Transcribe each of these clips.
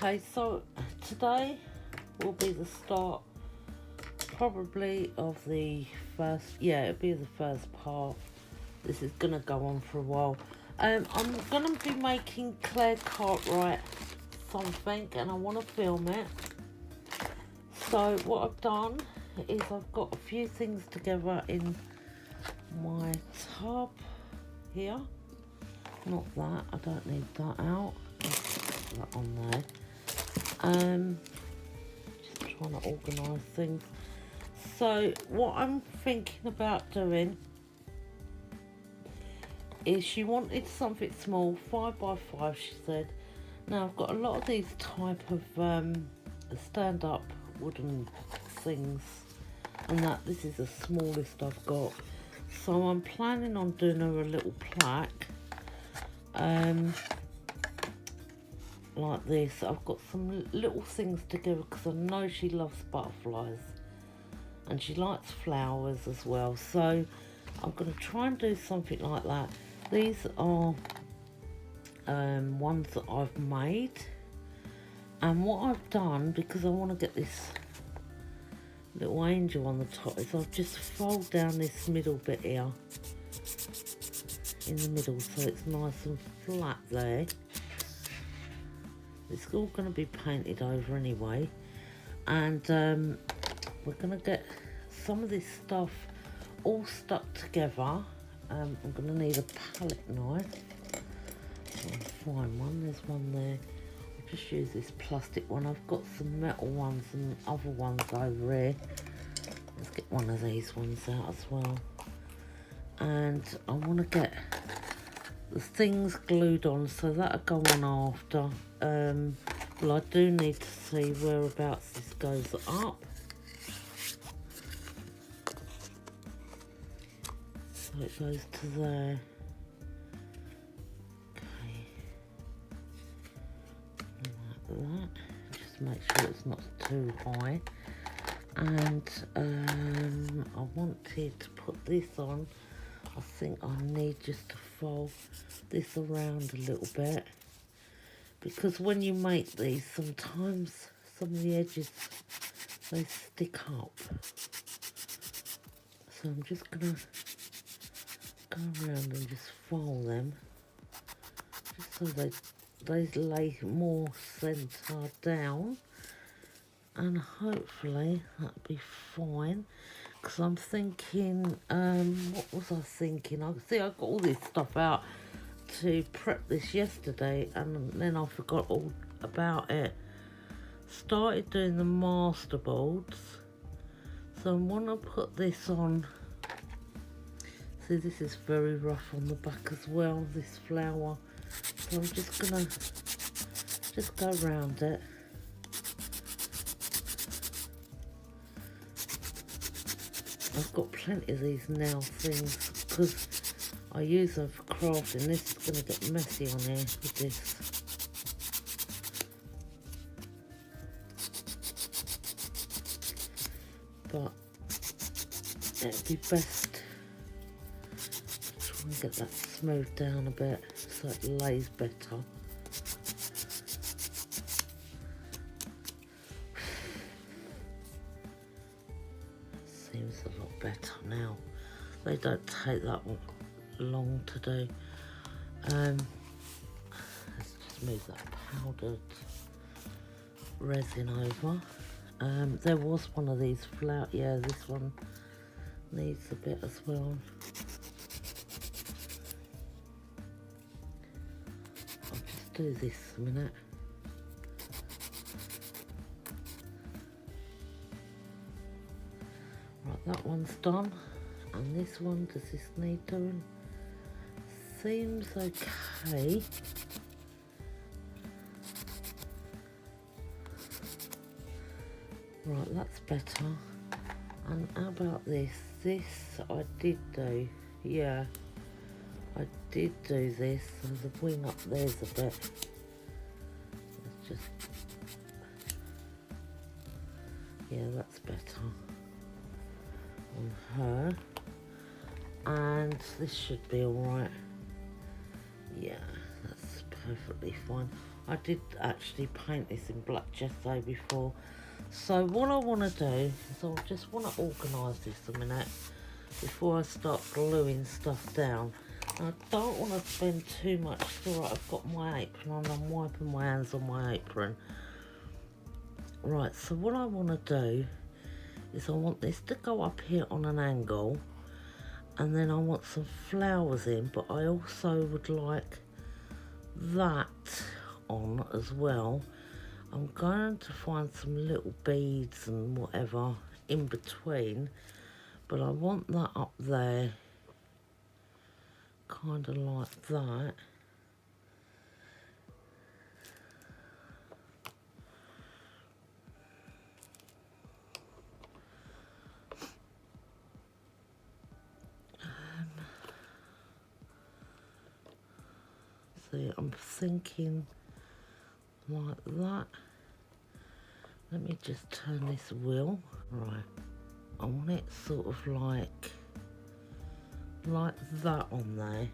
Okay, so today will be the start probably of the first, yeah, it'll be the first part. This is gonna go on for a while. I'm gonna be making Claire Cartwright something and I want to film it. So what I've done is I've got a few things together in my tub here. Not that, I don't need that out. Put that on there. Just trying to organise things. So what I'm thinking about doing is she wanted something small, 5x5 she said. Now I've got a lot of these type of stand-up wooden things and that this is the smallest I've got. So I'm planning on doing her a little plaque like this. I've got some little things together because I know she loves butterflies and she likes flowers as well, so I'm going to try and do something like that. These are ones that I've made, and what I've done, because I want to get this little angel on the top, is I've just fold down this middle bit here in the middle so it's nice and flat there. It's all going to be painted over anyway, and we're going to get some of this stuff all stuck together. I'm going to need a palette knife. I'll find one, there's one there. I'll just use this plastic one. I've got some metal ones and other ones over here. Let's get one of these ones out as well. And I want to get the things glued on, so that'll go on after. Well, I do need to see whereabouts this goes up. So it goes to there. Okay. Like that. Just make sure it's not too high. And I wanted to put this on. I think I need just to fold this around a little bit, because when you make these, sometimes some of the edges, they stick up. So I'm just gonna go around and just fold them, just so they lay more centre down, and hopefully that'll be fine. Because I'm thinking, what was I thinking? I got all this stuff out to prep this yesterday, and then I forgot all about it. Started doing the master boards, so I want to put this on. See, this is very rough on the back as well, this flower. So I'm just gonna go around it. I've got plenty of these nail things because I use them for crafting. This is going to get messy on here with this. But it'd be best to try and get that smoothed down a bit so it lays better. Seems a lot better now. They don't take that long to do. Let's just move that powdered resin over. There was one of these flower, yeah, this one needs a bit as well. I'll just do this a minute. Right, that one's done, and this one, does this need doing? Seems okay. Right, that's better. And how about this? This I did do, yeah, I did do this, so the wing up there's a bit. Let's just, yeah, that's better on her, and this should be all right. Yeah, that's perfectly fine. I did actually paint this in black gesso before. So what I want to do is I just want to organise this a minute before I start gluing stuff down. And I don't want to spend too much. Alright, I've got my apron on, I'm wiping my hands on my apron. Right, so what I want to do is I want this to go up here on an angle, and then I want some flowers in, but I also would like that on as well. I'm going to find some little beads and whatever in between, but I want that up there, kind of like that. See, I'm thinking like that. Let me just turn this wheel. Right, I want it sort of like that on there,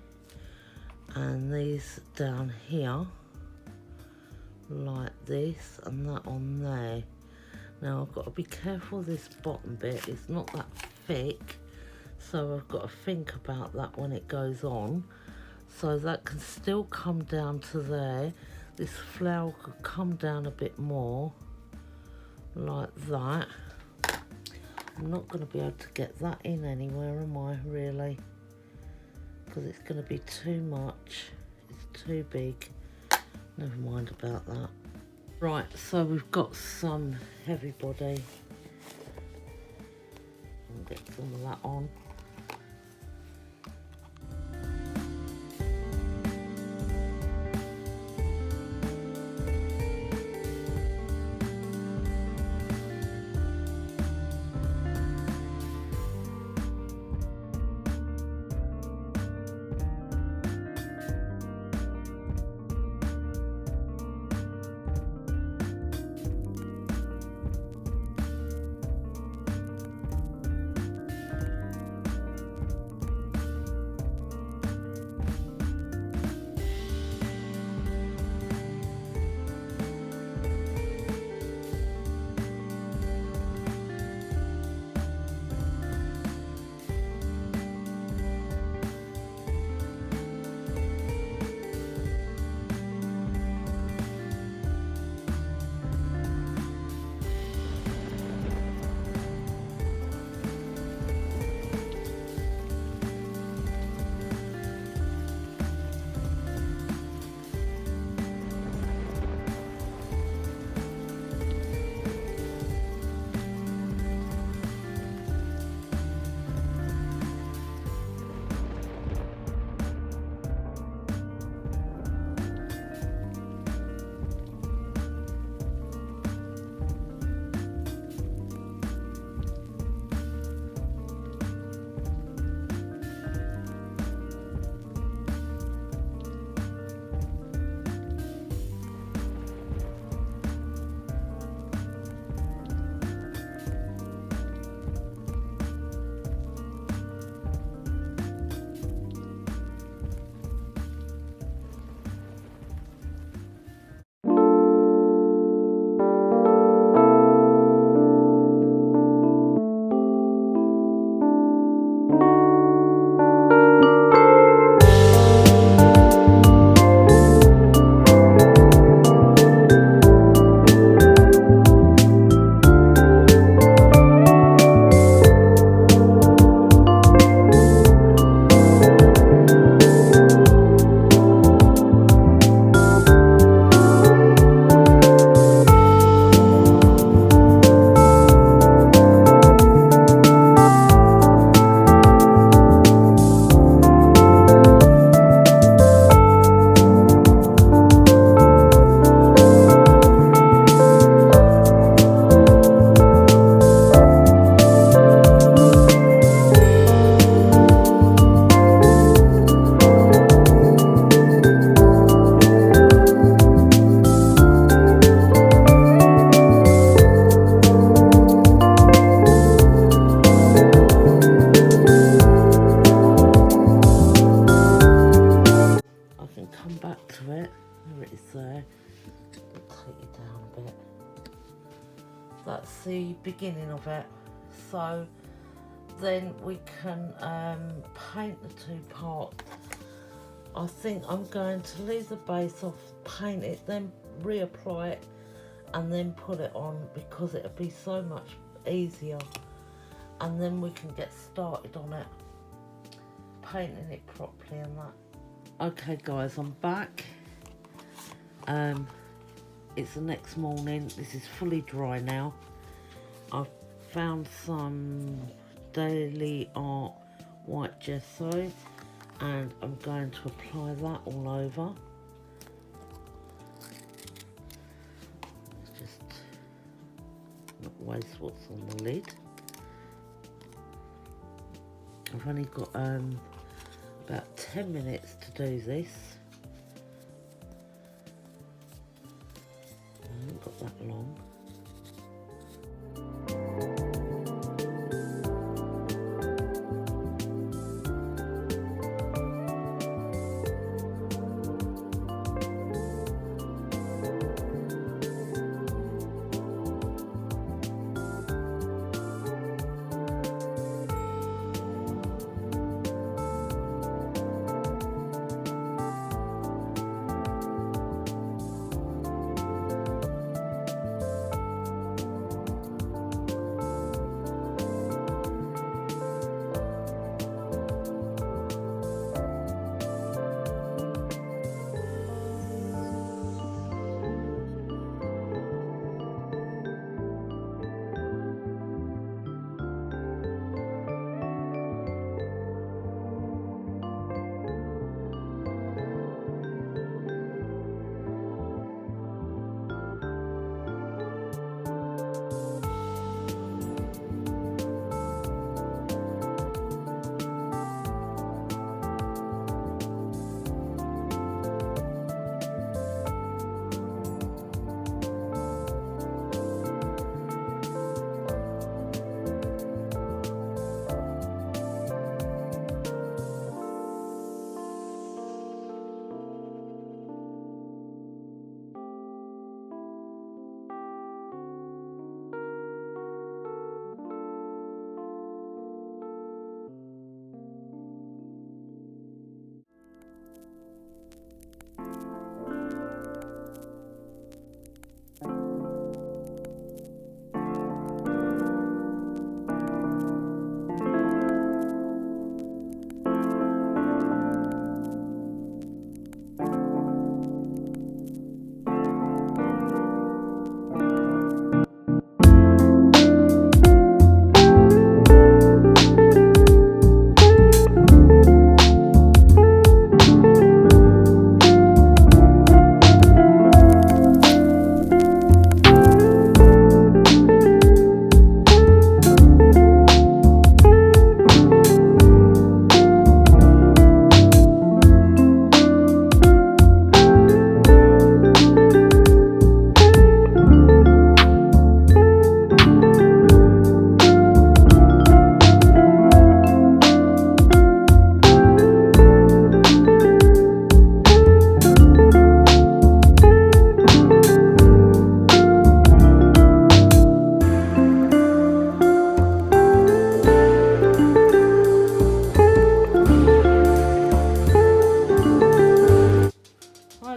and these down here like this, and that on there. Now I've got to be careful, this bottom bit is not that thick, so I've got to think about that when it goes on. So that can still come down to there. This flower could come down a bit more like that. I'm not going to be able to get that in anywhere, am I, really? Because it's going to be too much. It's too big. Never mind about that. Right, so we've got some heavy body. I'll get some of that on. come back to it. There it is there. That's the beginning of it. So then we can paint the two parts. I think I'm going to leave the base off, paint it, then reapply it, and then put it on, because it'll be so much easier, and then we can get started on it, painting it properly and that. Okay guys, I'm back. It's the next morning. This is fully dry now. I've found some Daily Art white gesso, and I'm going to apply that all over. Just not waste what's on the lid. I've only got about 10 minutes to do this. I haven't got that long.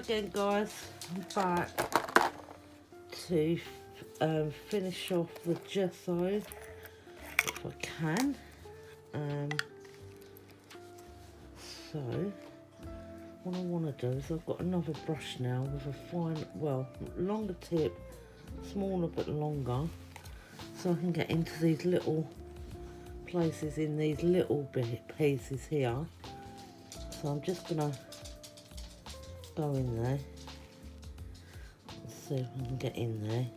Again guys, I'm back to finish off the gesso if I can. So what I want to do is, I've got another brush now with a fine, well, longer tip, smaller but longer, so I can get into these little places in these little bit pieces here. So I'm just gonna go in there. Let's see if I can get in there.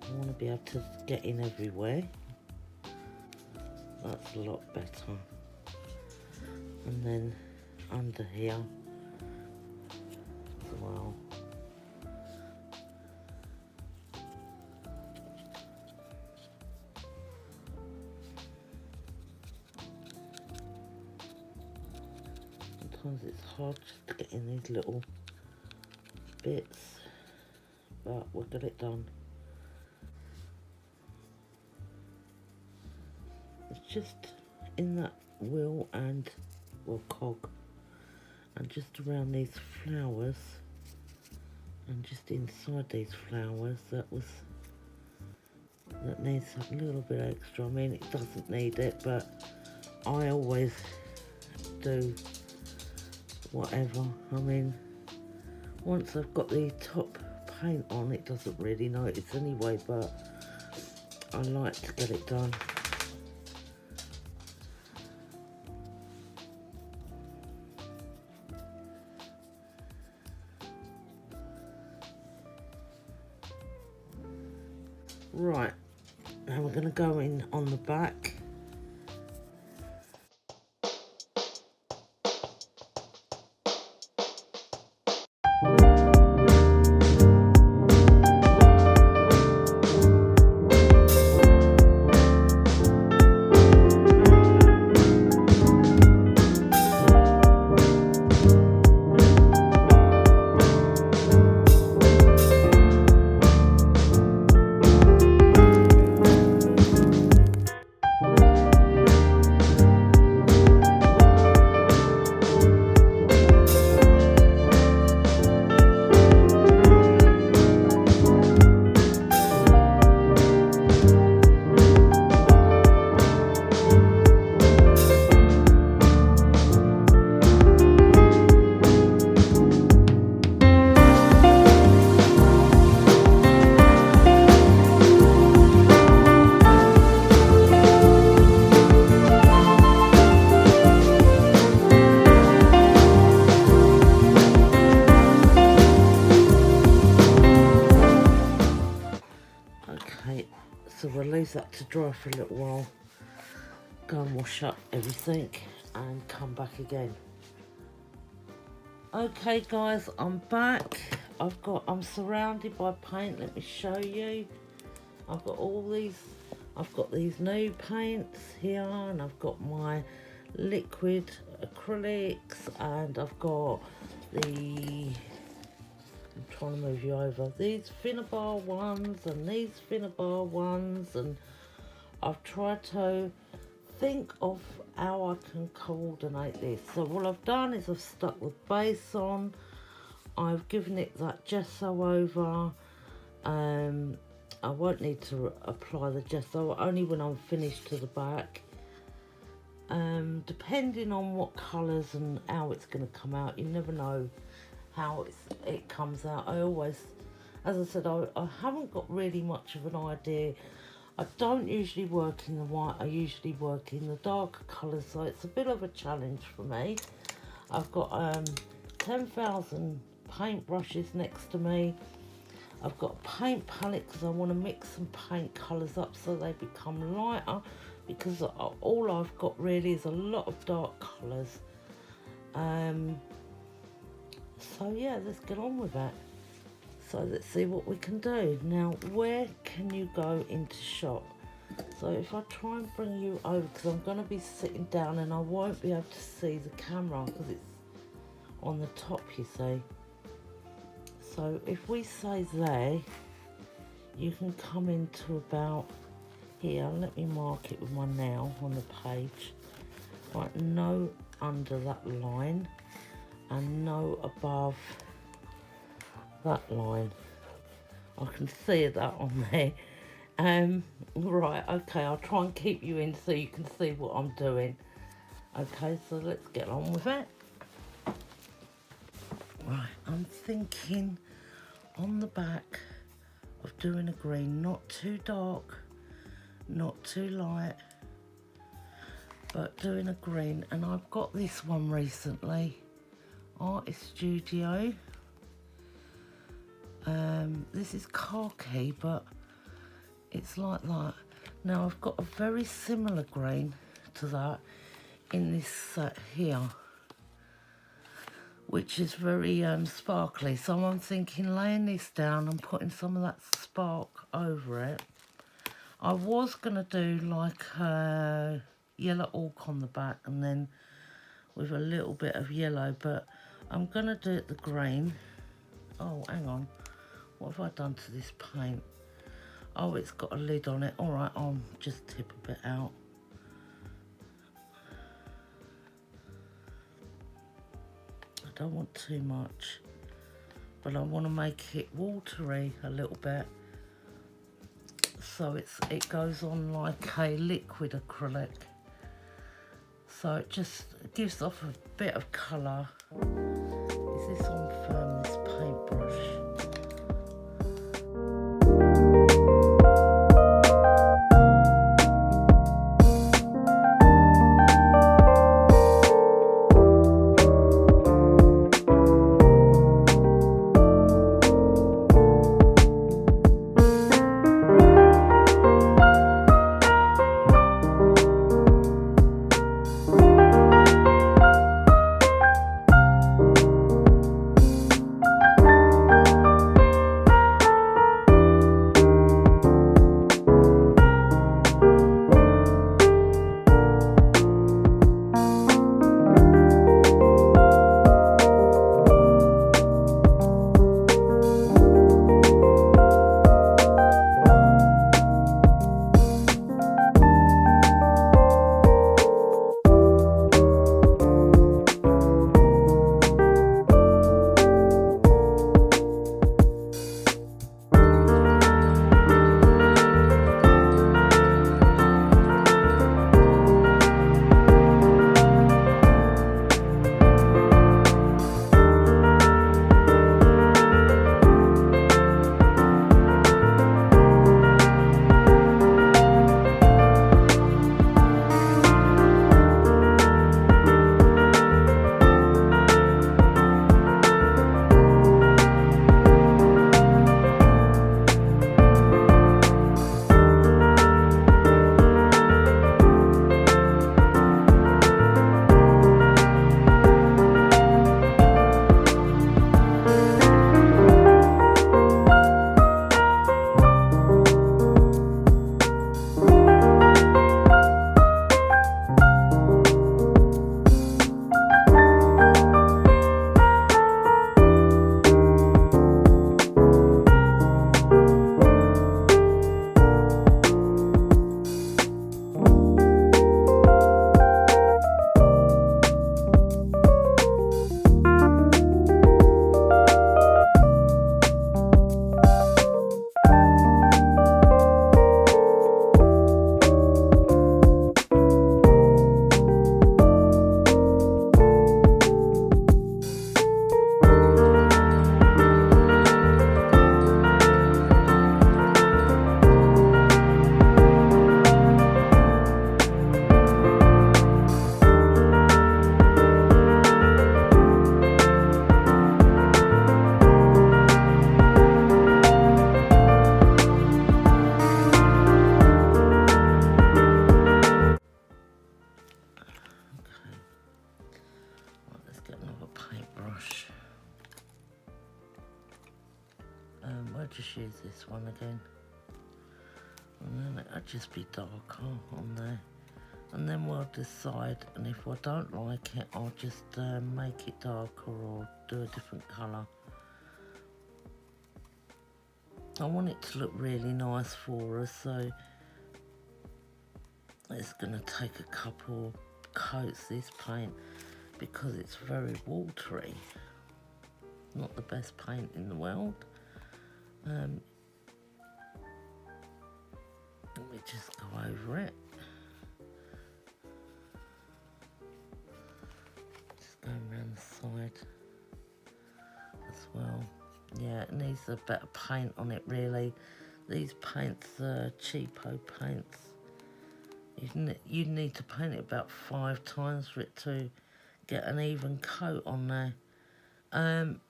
I want to be able to get in everywhere. That's a lot better. And then under here as well. Sometimes it's hard just to get in these little bits, but we'll get it done. just in that wheel and, well, cog, and just around these flowers, and just inside these flowers, that needs a little bit extra. I mean, it doesn't need it, but I always do whatever. I mean, once I've got the top paint on, it doesn't really notice anyway, but I like to get it done. Right, now we're going to go in on the back. Okay, so we'll leave that to dry for a little while, go and wash up everything and come back again. Okay guys, I'm back. I'm surrounded by paint. Let me show you. I've got these new paints here, and I've got my liquid acrylics, and I've got I'm trying to move you over, these Finnabar ones and these Finnabar ones, and I've tried to think of how I can coordinate this. So what I've done is I've stuck the base on, I've given it that gesso over. I won't need to apply the gesso, only when I'm finished to the back. Depending on what colours and how it's going to come out, you never know how it comes out. I always, as I said, I haven't got really much of an idea. I don't usually work in the white, I usually work in the darker colours, so it's a bit of a challenge for me. I've got 10,000 paint brushes next to me. I've got a paint palette because I want to mix some paint colours up so they become lighter, because all I've got really is a lot of dark colours. So yeah, let's get on with that. So let's see what we can do. Now, where can you go into shot? So if I try and bring you over, because I'm going to be sitting down and I won't be able to see the camera because it's on the top, you see. So if we say there, you can come into about here. Let me mark it with my nail on the page. Right, no under that line and no above that line. I can see that on there. Right, okay, I'll try and keep you in so you can see what I'm doing. Okay, so let's get on with it. Right, I'm thinking on the back of doing a green, not too dark, not too light, but doing a green. And I've got this one recently, Artist Studio. This is khaki, but it's like that. Now I've got a very similar green to that in this set here, which is very sparkly. So I'm thinking laying this down and putting some of that spark over it. I was going to do like a yellow ochre on the back and then with a little bit of yellow, but I'm going to do it the green. Oh, hang on. What have I done to this paint? Oh, it's got a lid on it. All right, I'll just tip a bit out. don't want too much. But I want to make it watery a little bit. So it goes on like a liquid acrylic. So it just gives off a bit of colour. Is this on firm, this paintbrush? I'll just use this one again, and then it'll just be darker on there, and then we'll decide, and if I don't like it I'll just make it darker or do a different colour. I want it to look really nice for us, so it's going to take a couple coats this paint because it's very watery. Not the best paint in the world. Let me just go over it. Just going around the side as well. Yeah, it needs a bit of paint on it really. These paints are cheapo paints. You need to paint it about 5 times for it to get an even coat on there.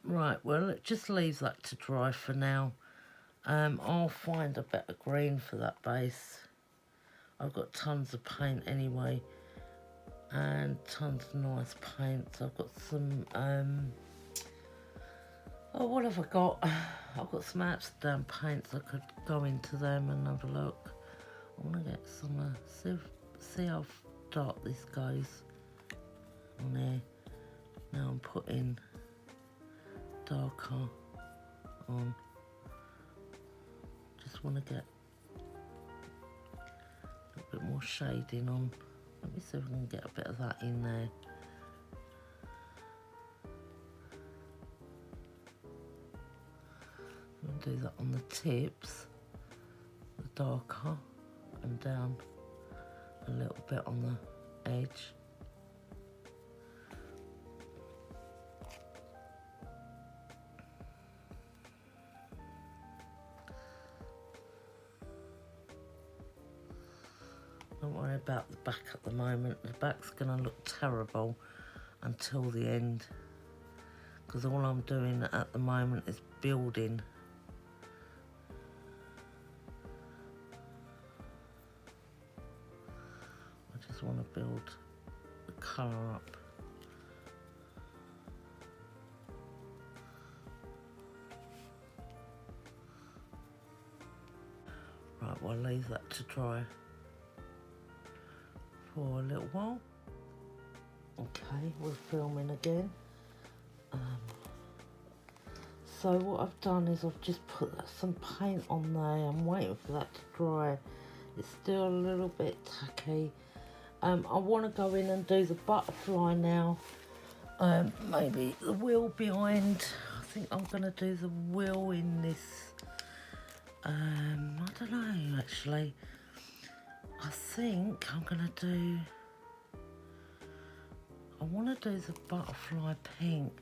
Right, well, it just leaves that to dry for now. I'll find a better green for that base. I've got tons of paint anyway, and tons of nice paints. I've got some, oh, what have I got? I've got some Amsterdam paints. I could go into them and have a look. I want to get some, see how dark this goes on there. Now I'm putting darker on. Just want to get a bit more shading on. Let me see if I can get a bit of that in there. do that on the tips, the darker, and down a little bit on the edge. Don't worry about the back at the moment. The back's going to look terrible until the end, because all I'm doing at the moment is building. I just want to build the colour up. Right, we'll leave that to dry for a little while. Okay, we're filming again. So what I've done is I've just put some paint on there. I'm waiting for that to dry. It's still a little bit tacky. I want to go in and do the butterfly now. Maybe the wheel behind. I think I'm going to do the wheel in this. I don't know actually. I think I'm going to do... I want to do the butterfly pink.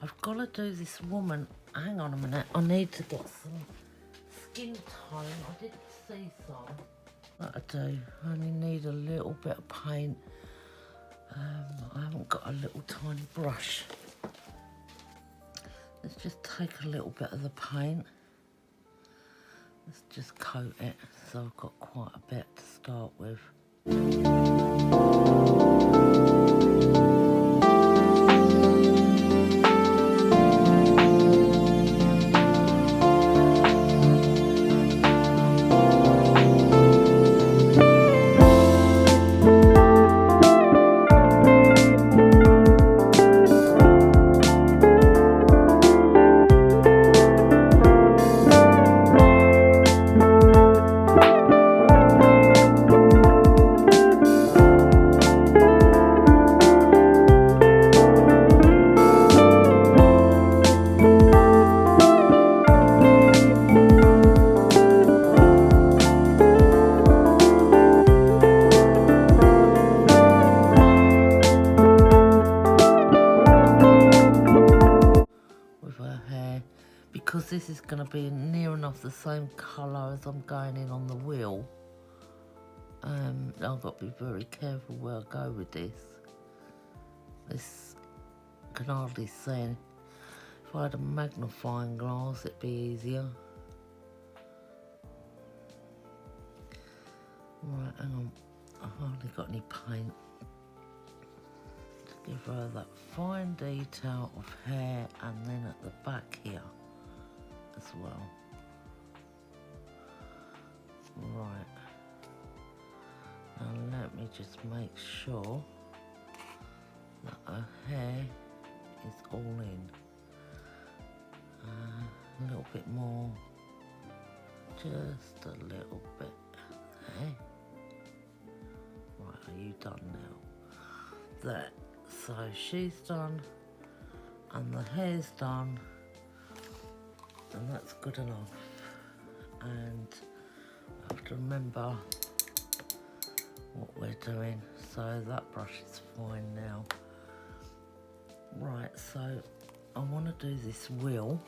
I've got to do this woman. Hang on a minute. I need to get some skin tone. I did see some. That I do. I only need a little bit of paint. I haven't got a little tiny brush. Let's just take a little bit of the paint. Let's just coat it. So I've got quite a bit to start with. Because this is going to be near enough the same colour as I'm going in on the wheel, I've got to be very careful where I go with this. This can hardly see. If I had a magnifying glass, it'd be easier. Right, hang on. I've hardly got any paint. Just give her that fine detail of hair, and then at the back here as well. Right. Now let me just make sure that her hair is all in. A little bit more. Just a little bit there. Right, are you done now? There. So she's done, and the hair's done. And that's good enough. And I have to remember what we're doing. So that brush is fine now. Right, so I want to do this wheel.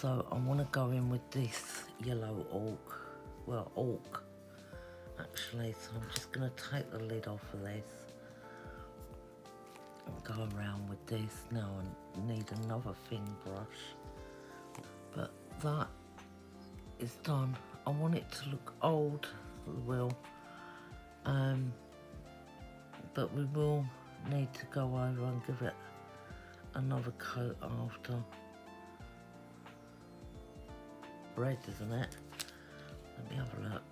So I want to go in with this yellow ochre. Well, ochre actually. So I'm just going to take the lid off of this and go around with this. Now I need another thin brush. But that is done. I want it to look old, the wheel, but we will need to go over and give it another coat after. Red, isn't it? Let me have a look.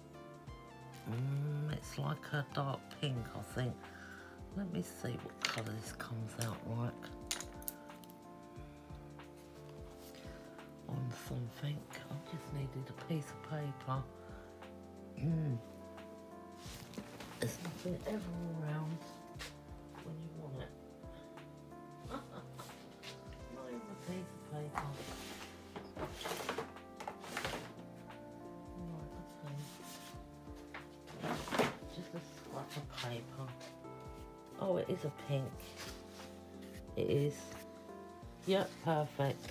It's like a dark pink, I think. Let me see what colour this comes out like. On something. I just needed a piece of paper. There's nothing ever around when you want it. Not even a piece of paper. that is a pink. It is. Yep, perfect.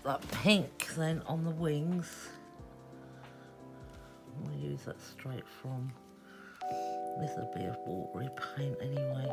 That pink then on the wings. I'm going to use that straight from. This will be a watery paint anyway.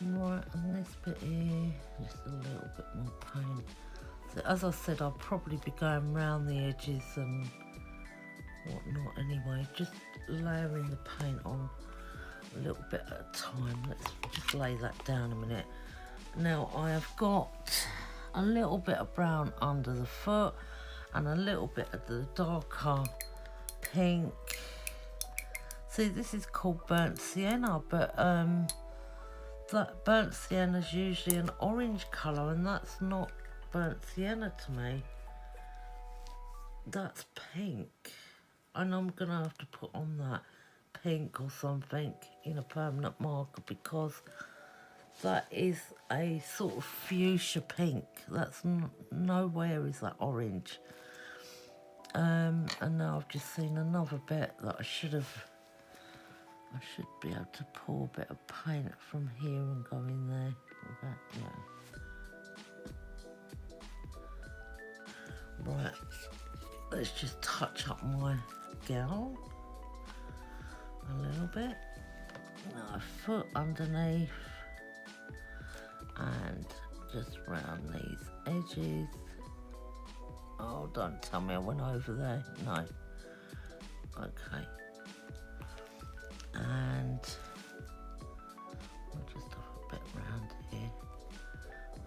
Right, and this bit here, just a little bit more paint. So as I said, I'll probably be going round the edges and whatnot anyway, just layering the paint on a little bit at a time. Let's just lay that down a minute. Now I have got a little bit of brown under the foot and a little bit of the darker pink. See, this is called burnt sienna, but that burnt sienna is usually an orange colour, and that's not burnt sienna to me. That's pink, and I'm gonna have to put on that pink or something in a permanent marker, because that is a sort of fuchsia pink. That's nowhere is that orange. And now I've just seen another bit that I should be able to pour a bit of paint from here and go in there. Right, let's just touch up my gown a little bit. Now a foot underneath and just round these edges. Oh, don't tell me I went over there. No. Okay. And I'll just have a bit round here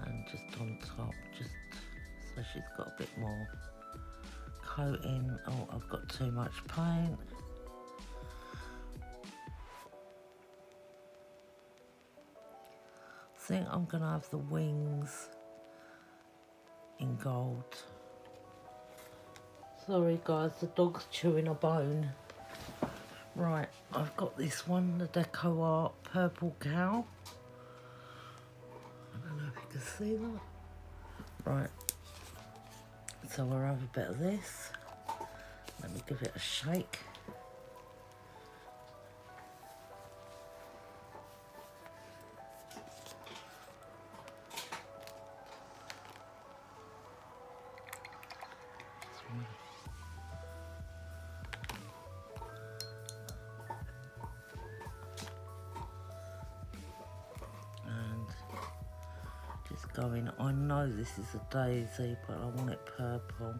and just on top, just so she's got a bit more coating. Oh, I've got too much paint. I think I'm gonna have the wings in gold. Sorry guys, the dog's chewing a bone. Right, I've got this one, the Deco Art Purple Cow. I don't know See that? Right. So we'll have a bit of this. Let me give it a shake. Going, I know this is a daisy, but I want it purple.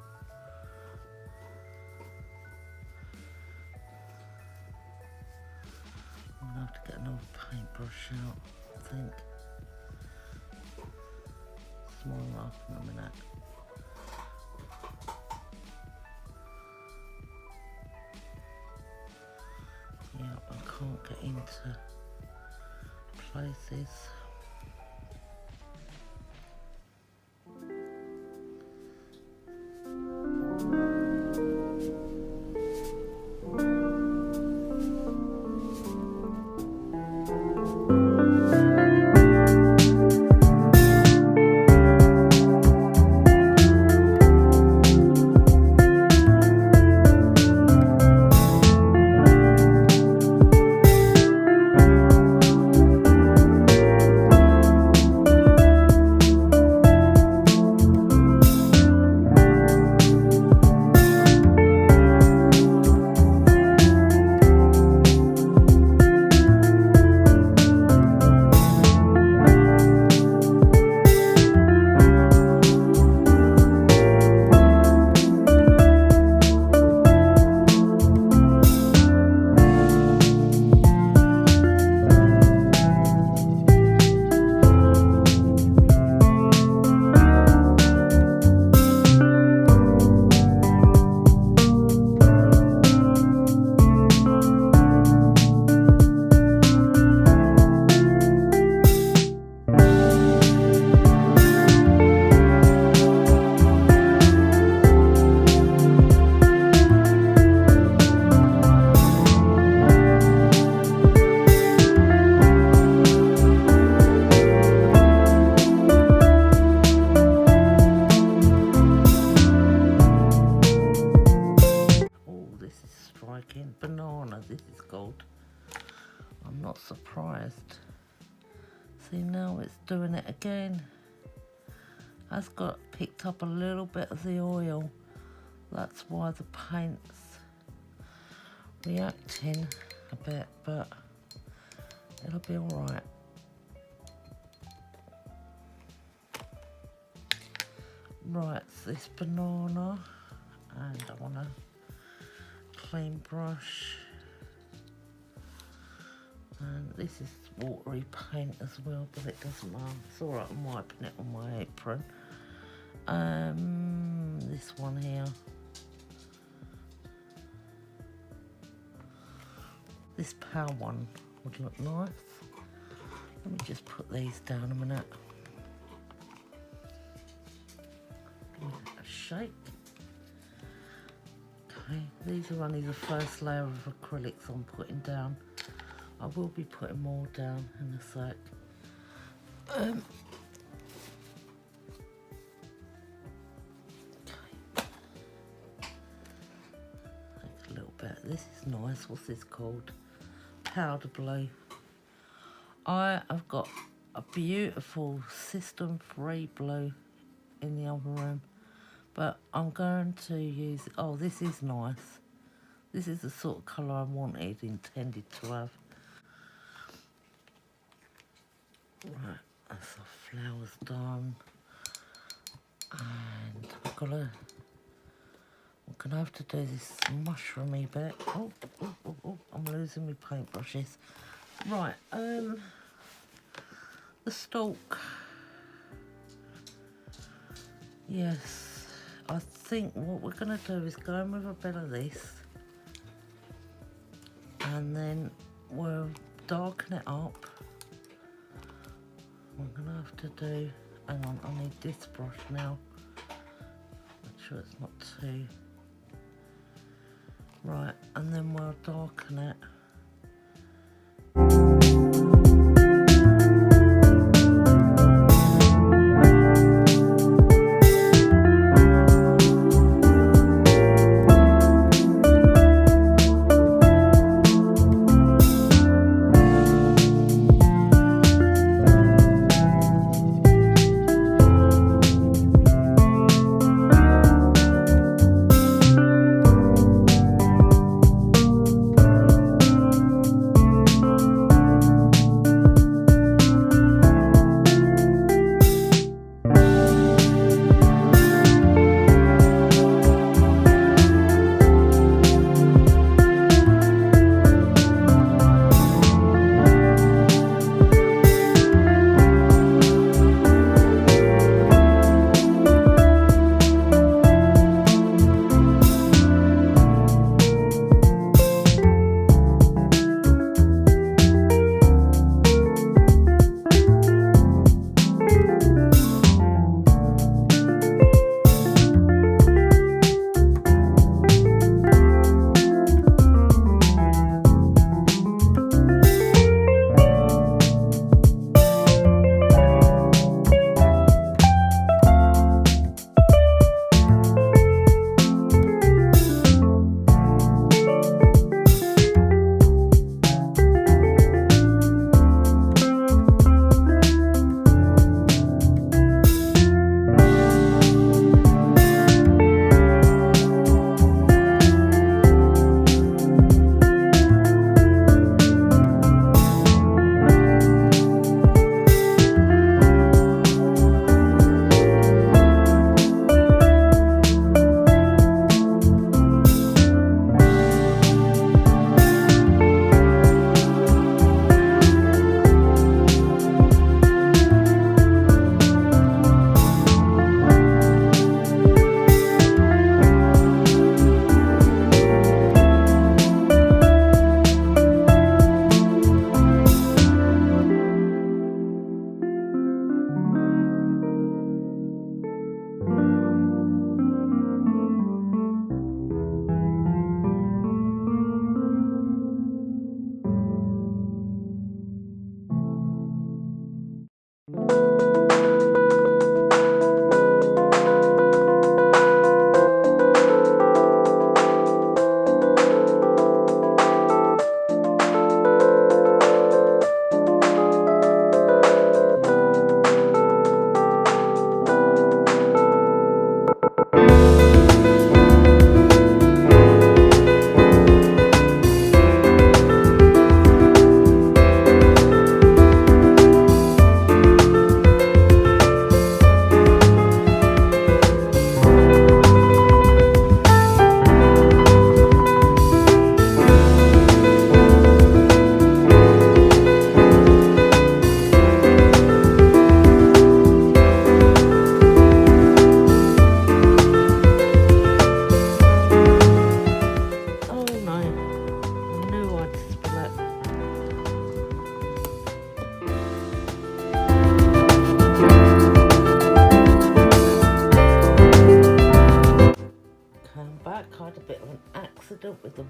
I'm gonna have to get another paintbrush out, I think. Smaller up in a minute. Yeah, I can't get into places. Banana, this is gold. I'm not surprised. See, now it's doing it again. I've got picked up a little bit of the oil. That's why the paint's reacting a bit, but it'll be all right. Right, it's this banana, and I want a clean brush, and this is watery paint as well, but it doesn't matter. It's all right, I'm wiping it on my apron. This one here, this pale one would look nice. Let me just put these down a minute. Give it a shake. Okay, these are only the first layer of acrylics I'm putting down. I will be putting more down in a sec. Okay. Take a little bit. This is nice. What's this called? Powder blue. I have got a beautiful System 3 blue in the other room, but I'm going to use, oh, this is nice. This is the sort of colour I intended to have. Right, that's the flowers done. And I'm gonna have to do this mushroomy bit. Oh, I'm losing my paintbrushes. Right, the stalk. Yes, I think what we're gonna do is go in with a bit of this, and then we'll darken it up. I'm gonna have to do, hang on, I need this brush now. Make sure it's not too, right, and then we'll darken it.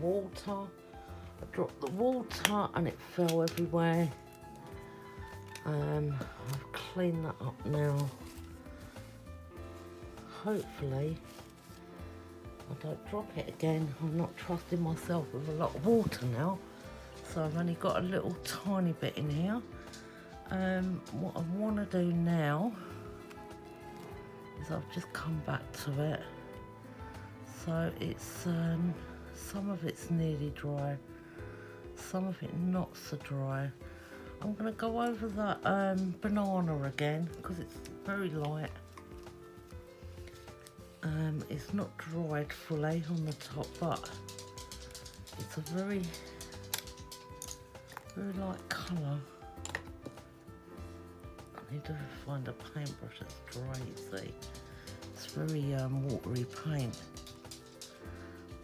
water. I dropped the water and it fell everywhere. I've cleaned that up now. Hopefully I don't drop it again. I'm not trusting myself with a lot of water now. So I've only got a little tiny bit in here. What I want to do now is I've just come back to it. So it's some of it's nearly dry, some of it not so dry. I'm going to go over that banana again because it's very light. It's not dried fully on the top, but it's a very light colour. I need to find a paintbrush that's dry, you see. It's very watery paint.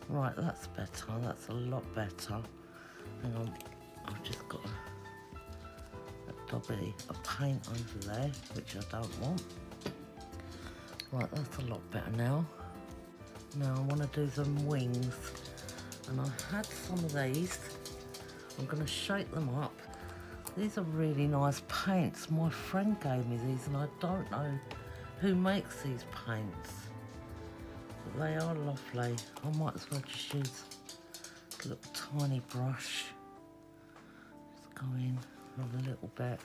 Right, that's better, that's a lot better. Hang on, I've just got a dobbly of paint over there, which I don't want. Right, that's a lot better now. Now I want to do some wings. And I've had some of these. I'm going to shake them up. These are really nice paints. My friend gave me these and I don't know who makes these paints. But they are lovely. I might as well just use a little tiny brush. Just go in with a little bit.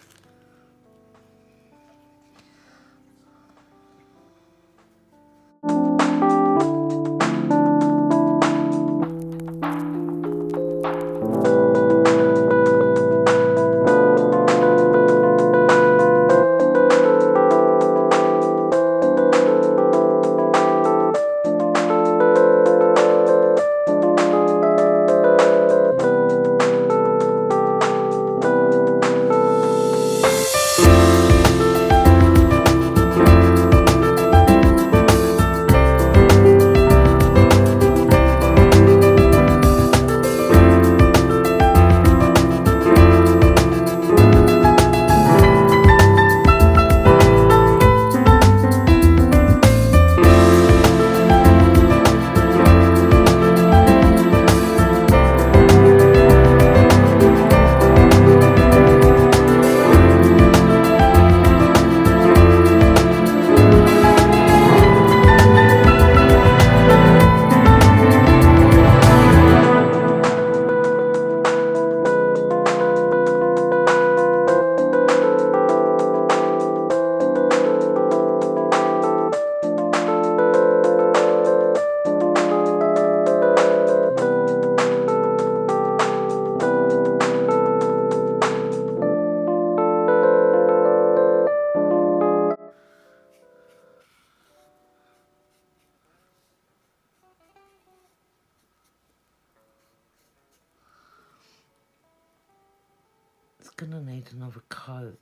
It's gonna need another coat,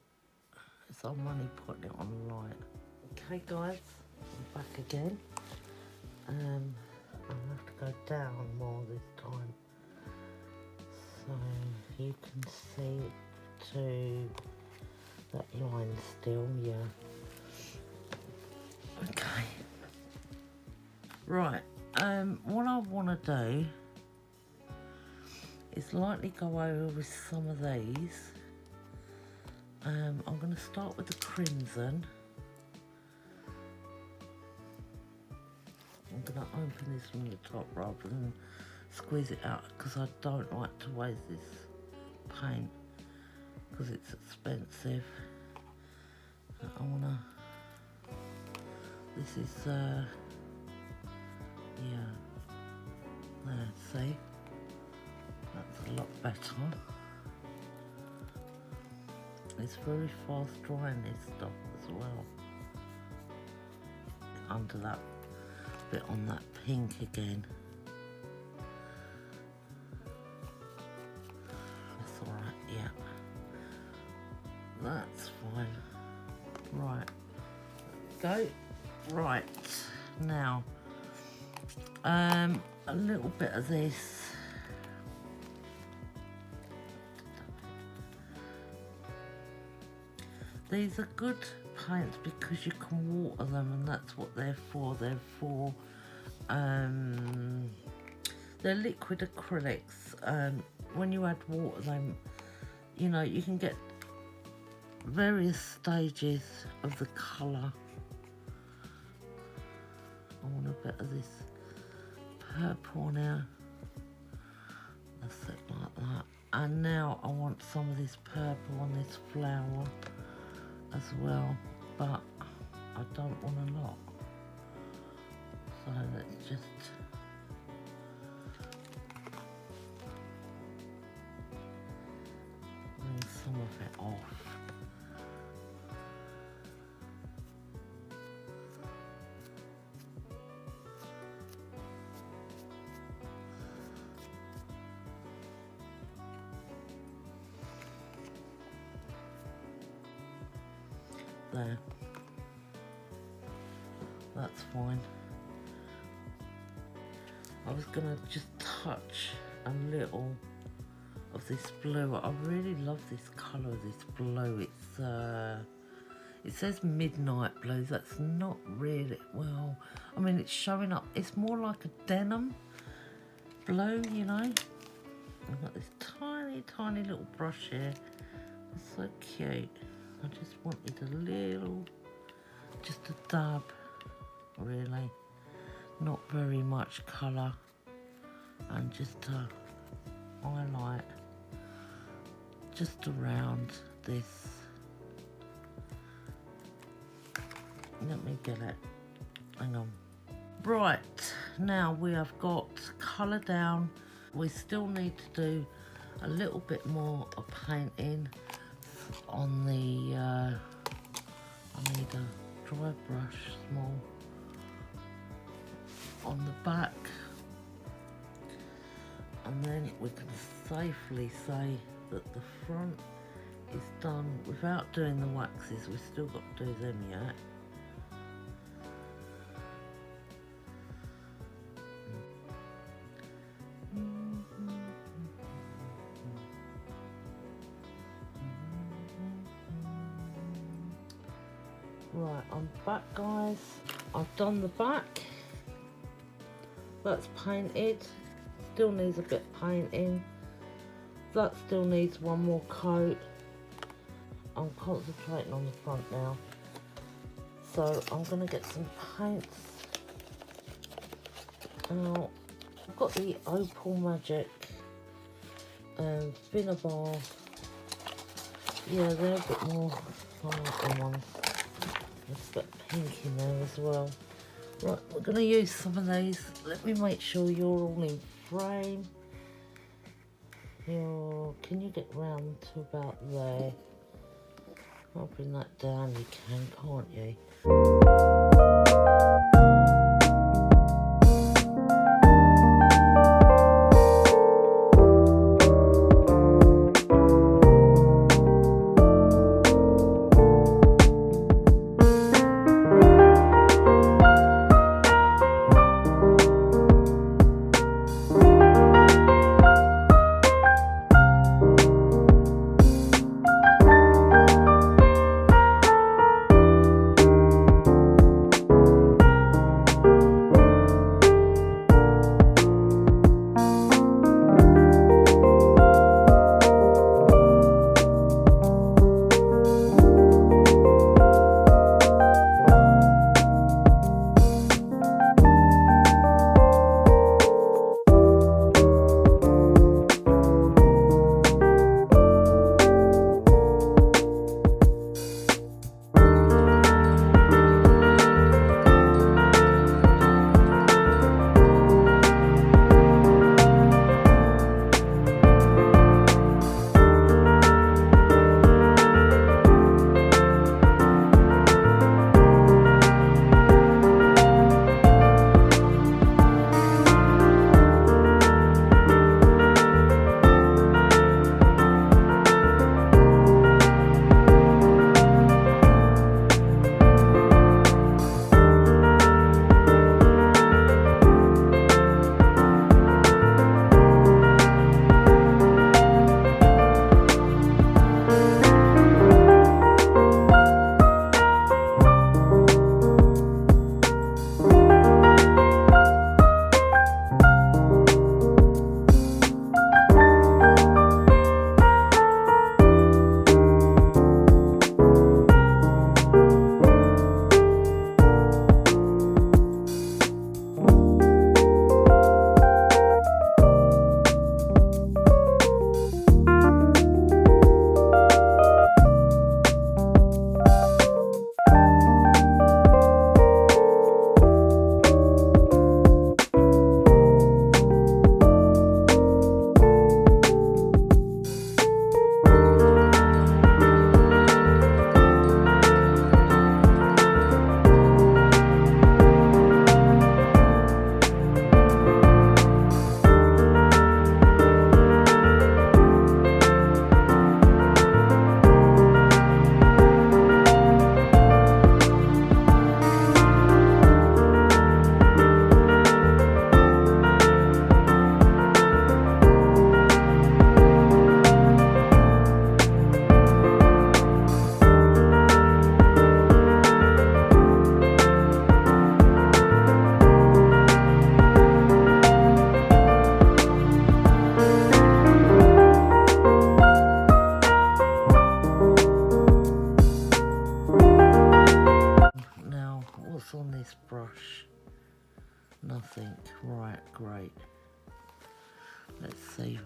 so I'm only putting it on light. Okay guys, I'm back again. I'll have to go down more this time, so you can see to that line still, yeah. Okay. Right, what I want to do is lightly go over with some of these. I'm going to start with the crimson. I'm going to open this from the top rather than squeeze it out because I don't like to waste this paint because it's expensive. I want to, this is, yeah, there, see? That's a lot better. It's very fast drying this stuff as well. Under that bit on that pink again. That's alright, yeah. That's fine. Right. Go. Right. Now, a little bit of this. These are good paints because you can water them, and that's what they're for. They're they're liquid acrylics, and when you add water, they, you know, you can get various stages of the colour. I want a bit of this purple now. That's it, like that. And now I want some of this purple on this flower as well, but I don't want a lot. So let's just bring some of it off. There, that's fine. I was gonna just touch a little of this blue. I really love this colour of this blue. It's it says midnight blue. That's not really, well, I mean, it's showing up. It's more like a denim blue, you know. I've got this tiny little brush here. It's so cute. I just wanted a little, just a dab, really, not very much colour, and just a highlight just around this. Let me get it, hang on. Right, now we have got colour down. We still need to do a little bit more of painting on the, I need a dry brush, small, on the back, and then we can safely say that the front is done without doing the waxes. We've still got to do them yet. Right, I'm back, guys. I've done the back. That's painted. Still needs a bit of painting. That still needs one more coat. I'm concentrating on the front now. So I'm going to get some paints. Now, I've got the Opal Magic and Finnabar. Yeah, they're a bit more like the ones. There's a bit of pink in there as well. Right, we're going to use some of these. Let me make sure you're all in frame. Can you get round to about there? I'll bring that down, you can, can't you? this brush. Nothing. Right, great. Let's see.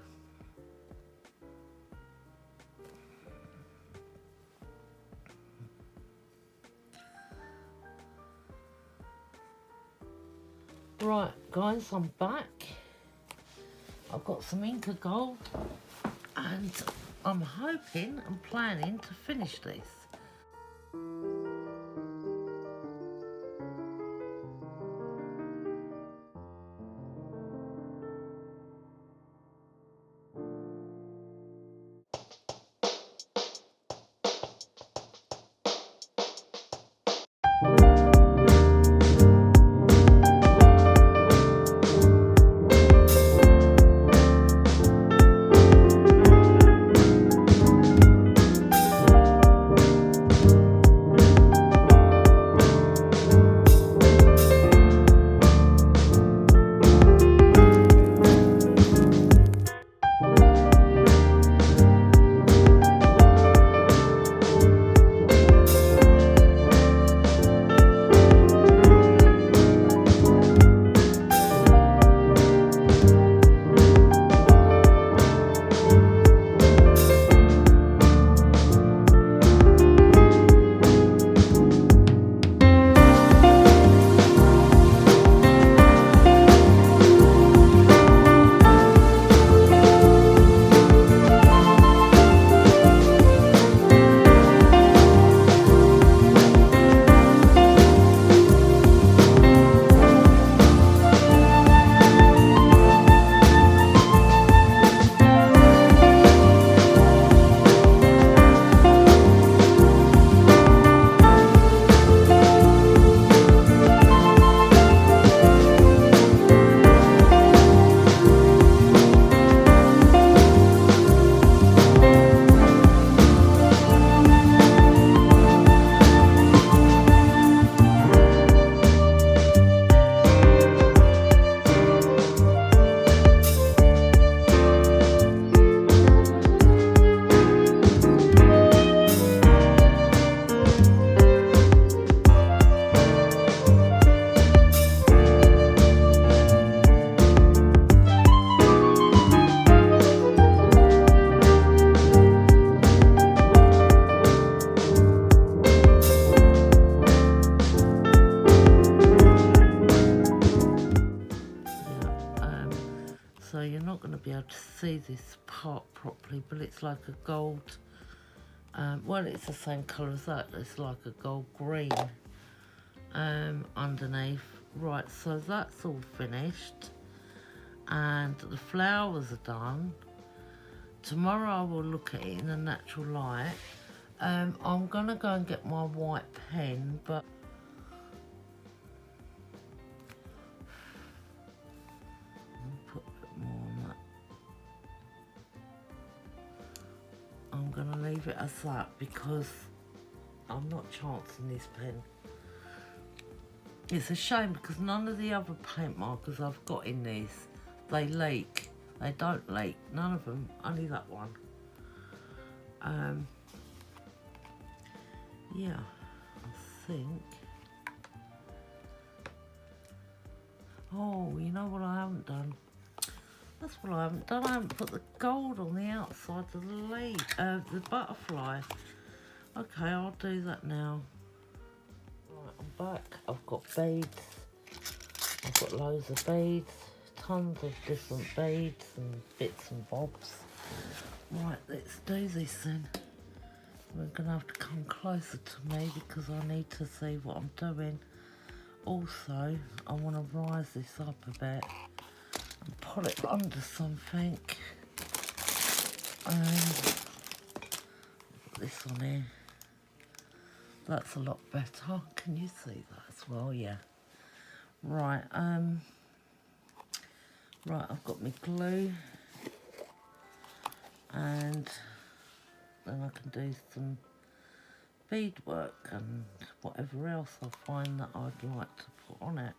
Right, guys, I'm back. I've got some Inca Gold and I'm hoping and planning to finish this. So you're not going to be able to see this part properly, but it's like a gold, well, it's the same colour as that. It's like a gold green underneath. Right, so that's all finished and the flowers are done. Tomorrow I will look at it in a natural light. I'm going to go and get my white pen, but put a bit more on that. I'm going to leave it as that because I'm not chancing this pen. It's a shame because none of the other paint markers I've got in this, they leak. They don't leak, none of them, only that one. Yeah, I think. Oh, you know what I haven't done? That's what I haven't done. I haven't put the gold on the outside of the butterfly. Okay, I'll do that now. Right, I'm back. I've got beads. I've got loads of beads. Tons of different beads and bits and bobs. Right, let's do this then. We're going to have to come closer to me because I need to see what I'm doing. Also, I want to rise this up a bit and put it under something. Put this on here. That's a lot better. Can you see that as well? Yeah. Right, right, I've got my glue and then I can do some beadwork and whatever else I find that I'd like to put on it.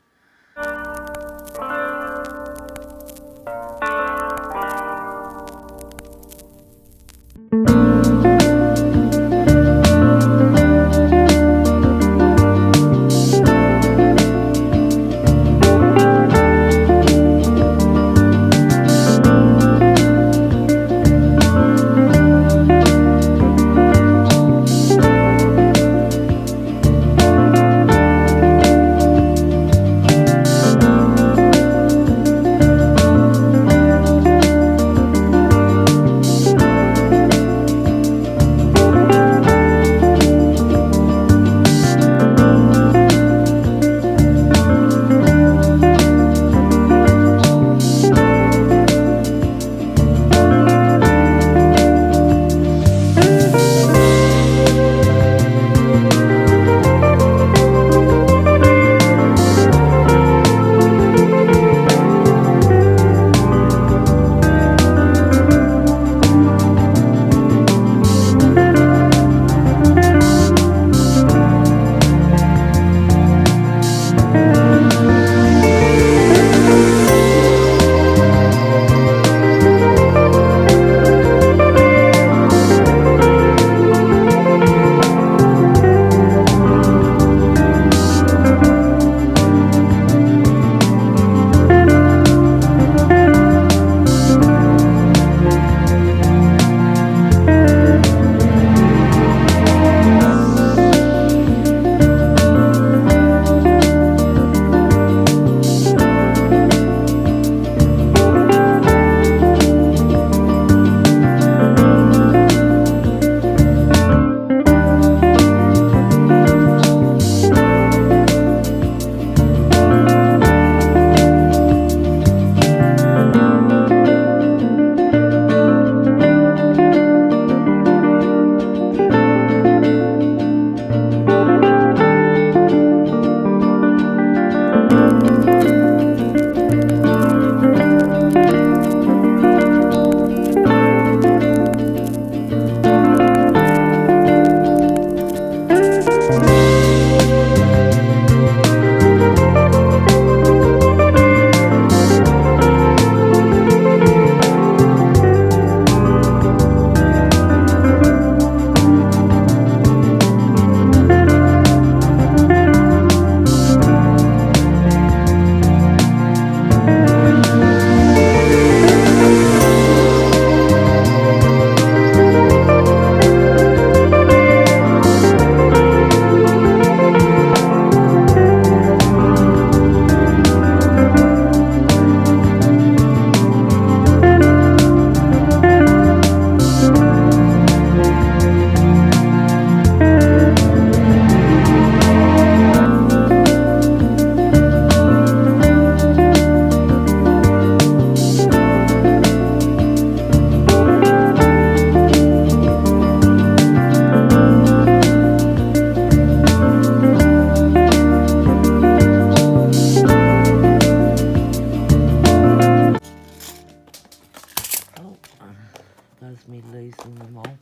There's me losing them all.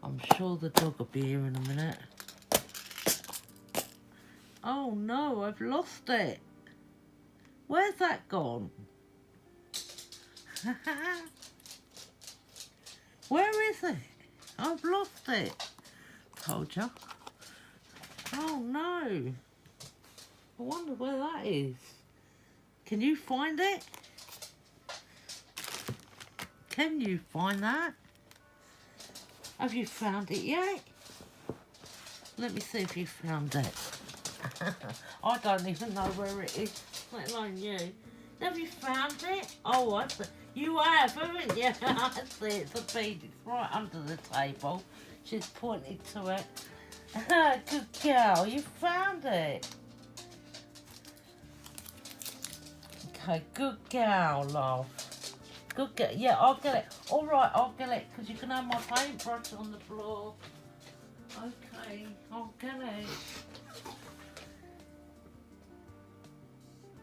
I'm sure the dog will be here in a minute. Oh no, I've lost it. Where's that gone? Where is it? I've lost it. Told ya. Oh no. I wonder where that is. Can you find it? Can you find that? Have you found it yet? Let me see if you found it. I don't even know where it is, let alone you. Have you found it? Oh, I see. You have, haven't you? I see, it's a bead. It's right under the table. She's pointing to it. Good girl, you found it. Okay, good girl, love. Good girl. Yeah, I'll get it. All right, I'll get it, because you can have my paintbrush on the floor. Okay, I'll get it.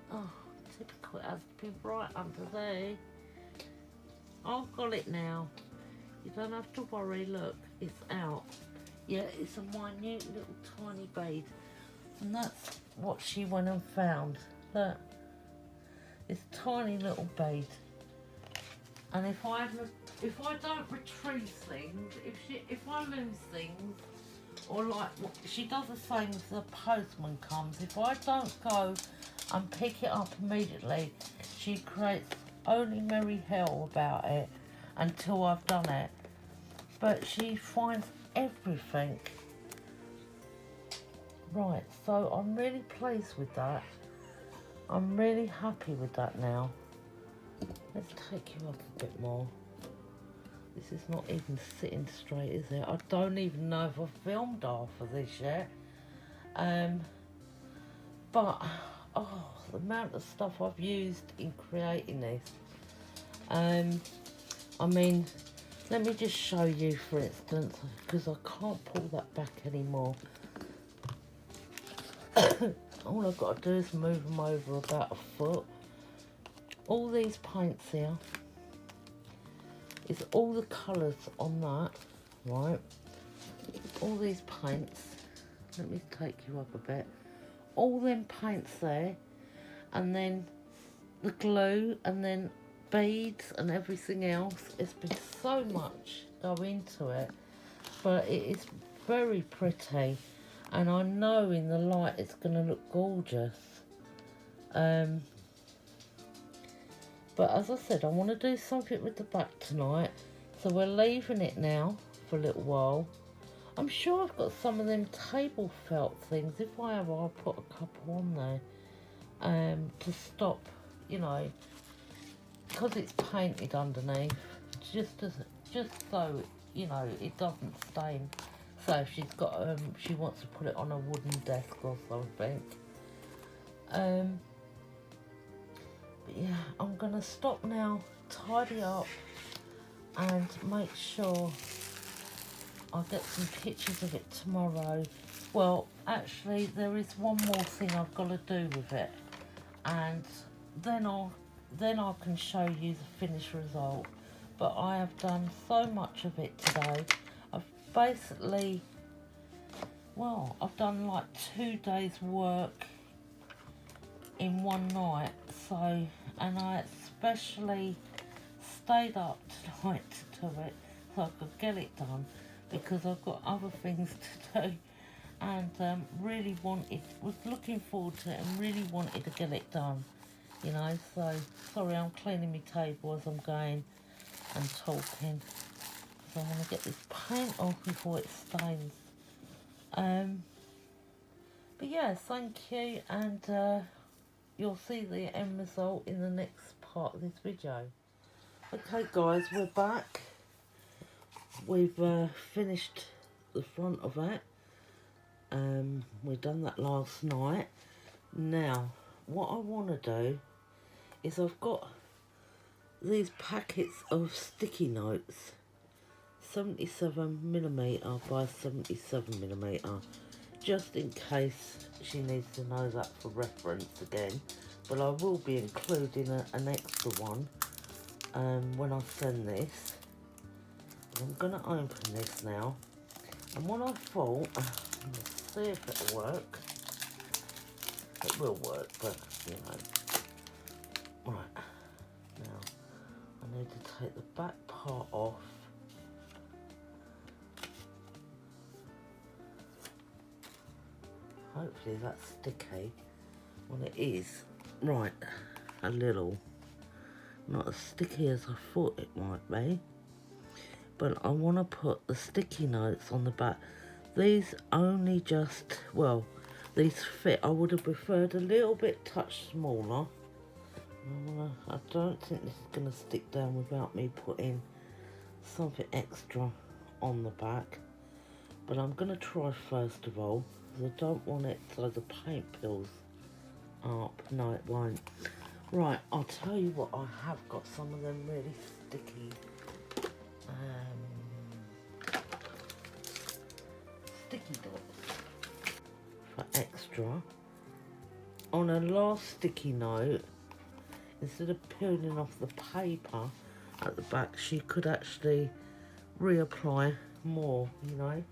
Oh, typical, it has to be right under there. I've got it now. You don't have to worry, look, it's out. Yeah, it's a minute little tiny bead. And that's what she went and found. Look, it's a tiny little bead. And if I don't retrieve things, if I lose things, or like, she does the same as the postman comes. If I don't go and pick it up immediately, she creates only merry hell about it until I've done it. But she finds everything. Right, so I'm really pleased with that. I'm really happy with that now. Let's take you up a bit more. This is not even sitting straight, is it? I don't even know if I've filmed half of this yet. But, oh, the amount of stuff I've used in creating this. I mean, let me just show you, for instance, because I can't pull that back anymore. All I've got to do is move them over about a foot. All these paints here is all the colours on that, right? All these paints, let me take you up a bit. All them paints there, and then the glue, and then beads and everything else. It's been so much go into it, but it is very pretty, and I know in the light it's going to look gorgeous. But as I said, I want to do something with the back tonight, so we're leaving it now for a little while. I'm sure I've got some of them table felt things. If I have, I'll put a couple on there to stop, you know, because it's painted underneath, just so, you know, it doesn't stain. So if she's got, she wants to put it on a wooden desk or something. But yeah, I'm going to stop now, tidy up, and make sure I get some pictures of it tomorrow. Well, actually there is one more thing I've got to do with it, and then I can show you the finished result. But I have done so much of it today. I've basically, well, I've done like 2 days work in one night. So, and I especially stayed up tonight to do it so I could get it done, because I've got other things to do, and really was looking forward to it and really wanted to get it done, you know. So sorry, I'm cleaning my table as I'm going and talking, so I want to get this paint off before it stains. But yeah, thank you, and you'll see the end result in the next part of this video. Okay guys, we're back. We've finished the front of it. We've done that last night. Now, what I want to do is, I've got these packets of sticky notes, 77mm by 77mm, just in case she needs to know that for reference again. But I will be including an extra one when I send this. I'm going to open this now, and what I thought, let's see if it'll work. It will work, but you know. Right, now I need to take the back part off. Hopefully that's sticky. Well, it is. Right, a little. Not as sticky as I thought it might be. But I want to put the sticky notes on the back. These only just, well, these fit. I would have preferred a little bit touch smaller. I don't think this is going to stick down without me putting something extra on the back. But I'm going to try first of all, because I don't want it so the paint peels up. No, it won't. Right, I'll tell you what, I have got some of them really sticky sticky dots for extra. On a last sticky note, instead of peeling off the paper at the back, she could actually reapply more, you know.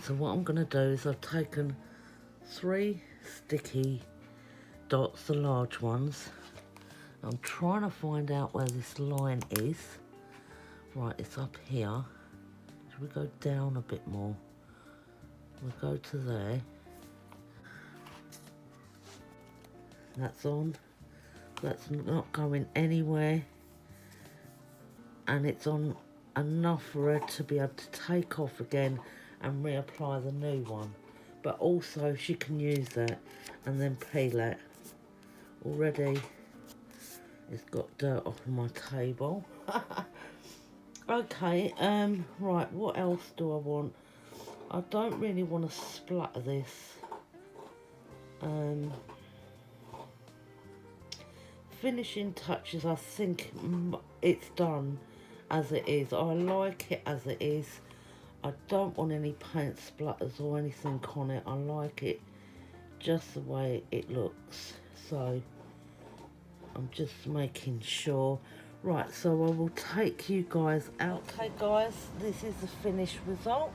So what I'm going to do is, I've taken 3 sticky dots, the large ones. I'm trying to find out where this line is. Right, it's up here. Should we go down a bit more? We'll go to there. That's on. That's not going anywhere. And it's on enough for her to be able to take off again and reapply the new one. But also she can use that and then peel it. Already it's got dirt off of my table. Okay, right, what else do I want? I don't really want to splatter this. Finishing touches, I think it's done as it is. I like it as it is. I don't want any paint splatters or anything on it. I like it just the way it looks. So I'm just making sure. Right, so I will take you guys out. Okay guys, this is the finished result.